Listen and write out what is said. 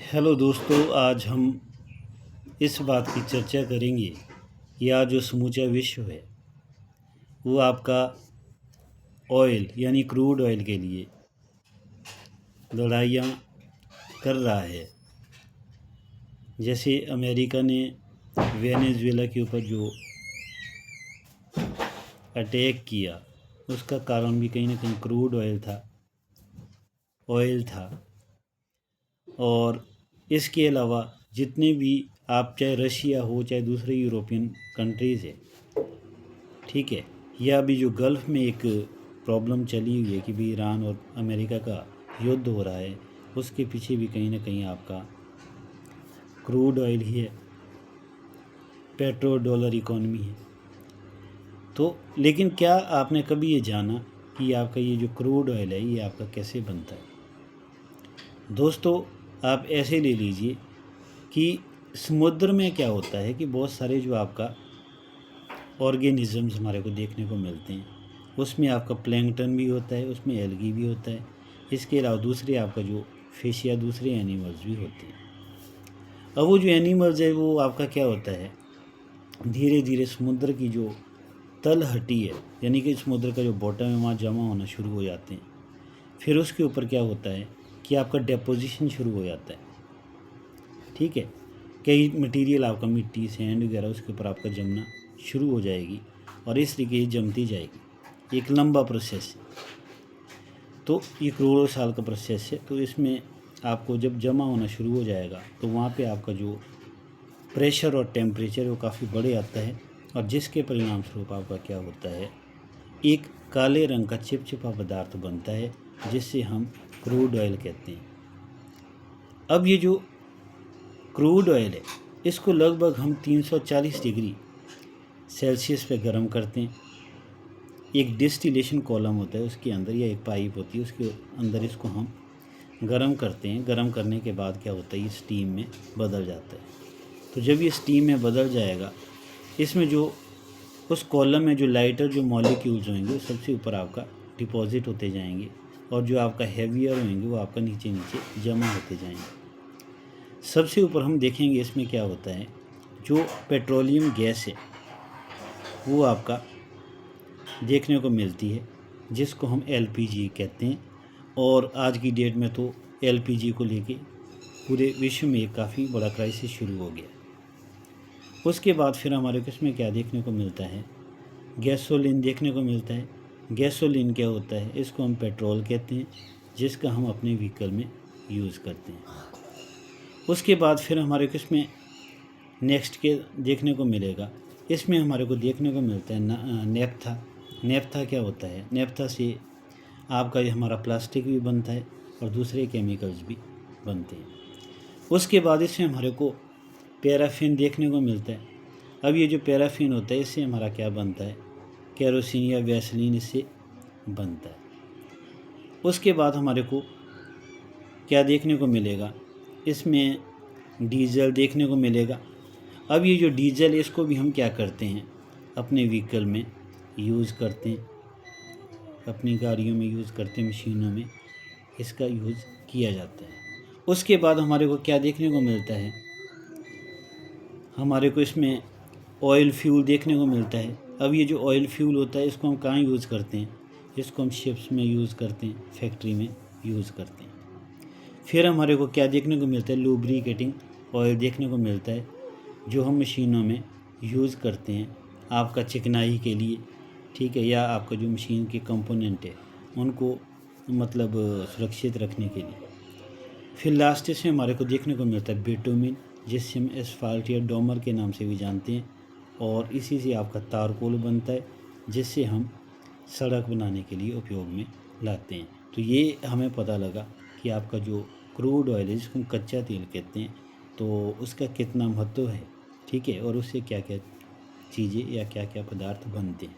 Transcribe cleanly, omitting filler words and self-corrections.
Hello दोस्तों, आज हम इस बात की चर्चा करेंगे कि आज जो समूचा विश्व है वो आपका ऑयल यानी क्रूड ऑयल के लिए लड़ाइयाँ कर रहा है। जैसे अमेरिका ने वेनेजुएला के ऊपर जो अटैक किया, उसका कारण भी कहीं ना कहीं क्रूड ऑयल था। और इसके अलावा जितने भी आप, चाहे रशिया हो चाहे दूसरे यूरोपियन कंट्रीज़ है, ठीक है, या अभी जो गल्फ़ में एक प्रॉब्लम चली हुई है कि भी ईरान और अमेरिका का युद्ध हो रहा है, उसके पीछे भी कहीं ना कहीं आपका क्रूड ऑयल ही है, पेट्रो डॉलर इकॉनमी है। तो लेकिन क्या आपने कभी ये जाना कि आपका ये जो क्रूड ऑयल है ये आपका कैसे बनता है? दोस्तों, आप ऐसे ले लीजिए कि समुद्र में क्या होता है कि बहुत सारे जो आपका ऑर्गेनिज़म्स हमारे को देखने को मिलते हैं। उसमें आपका प्लैंकटन भी होता है, उसमें एल्गी भी होता है। इसके अलावा दूसरे आपका जो फिश या दूसरे एनिमल्स भी होते हैं। अब वो जो एनिमल्स है वो आपका क्या होता है, धीरे धीरे समुद्र की जो तलहटी है यानी कि समुद्र का जो बॉटम है वहाँ जमा होना शुरू हो जाते हैं। फिर उसके ऊपर क्या होता है कि आपका डेपोजिशन शुरू हो जाता है, ठीक है। कई मटेरियल आपका मिट्टी सैंड वगैरह उसके ऊपर आपका जमना शुरू हो जाएगी और इस तरीके से जमती जाएगी। एक लंबा प्रोसेस है, तो ये करोड़ों साल का प्रोसेस है। तो इसमें आपको जब जमा होना शुरू हो जाएगा तो वहाँ पे आपका जो प्रेशर और टेम्परेचर वो काफ़ी बढ़ जाता है और जिसके परिणाम स्वरूप आपका क्या होता है, एक काले रंग का चिपचिपा पदार्थ बनता है जिससे हम क्रूड ऑयल कहते हैं। अब ये जो क्रूड ऑयल है इसको लगभग हम 340 डिग्री सेल्सियस पे गर्म करते हैं। एक डिस्टिलेशन कॉलम होता है उसके अंदर, या एक पाइप होती है उसके अंदर इसको हम गर्म करते हैं। गर्म करने के बाद क्या होता है, ये स्टीम में बदल जाता है। तो जब ये स्टीम में बदल जाएगा, इसमें जो उस कॉलम में जो लाइटर जो मॉलिक्यूल्स होंगे वो सबसे ऊपर आपका डिपॉजिट होते जाएंगे और जो आपका हैवियर होंगे वो आपका नीचे नीचे जमा होते जाएंगे। सबसे ऊपर हम देखेंगे इसमें क्या होता है, जो पेट्रोलियम गैस है वो आपका देखने को मिलती है जिसको हम एलपीजी कहते हैं। और आज की डेट में तो एलपीजी को लेके पूरे विश्व में काफ़ी बड़ा क्राइसिस शुरू हो गया। उसके बाद फिर हमारे को इसमें क्या देखने को मिलता है, गैसोलीन देखने को मिलता है। गैसोलीन क्या होता है, इसको हम पेट्रोल कहते हैं जिसका हम अपने व्हीकल में यूज़ करते हैं। उसके बाद फिर हमारे को इसमें नेक्स्ट के देखने को मिलेगा, इसमें हमारे को देखने को मिलता है नेफ्था। नेफ्था क्या होता है, नेफ्था से आपका ये हमारा प्लास्टिक भी बनता है और दूसरे केमिकल्स भी बनते हैं। उसके बाद इसमें हमारे को पैराफिन देखने को मिलता है। अब ये जो पैराफिन होता है इससे हमारा क्या बनता है, केरोसिन या वैसलीन इससे बनता है। उसके बाद हमारे को क्या देखने को मिलेगा, इसमें डीजल देखने को मिलेगा। अब ये जो डीजल है इसको भी हम क्या करते हैं, अपने व्हीकल में यूज़ करते हैं, अपनी गाड़ियों में यूज़ करते हैं, मशीनों में इसका यूज़ किया जाता है। उसके बाद हमारे को क्या देखने को मिलता है, हमारे को इसमें ऑयल फ्यूल देखने को मिलता है। अब ये जो ऑयल फ्यूल होता है इसको हम कहाँ यूज़ करते हैं, इसको हम शिप्स में यूज़ करते हैं, फैक्ट्री में यूज़ करते हैं। फिर हमारे को क्या देखने को मिलता है, लुब्रिकेटिंग ऑयल देखने को मिलता है जो हम मशीनों में यूज़ करते हैं आपका चिकनाई के लिए, ठीक है, या आपका जो मशीन के कंपोनेंट है उनको मतलब सुरक्षित रखने के लिए। फिर लास्ट से हमारे को देखने को मिलता है बिटुमिन, जिससे हम एस्फाल्ट या डोमर के नाम से भी जानते हैं, और इसी से आपका तारकोल बनता है जिससे हम सड़क बनाने के लिए उपयोग में लाते हैं। तो ये हमें पता लगा कि आपका जो क्रूड ऑयल है जिसको हम कच्चा तेल कहते हैं, तो उसका कितना महत्व है, ठीक है, और उससे क्या क्या चीज़ें या क्या क्या पदार्थ बनते हैं।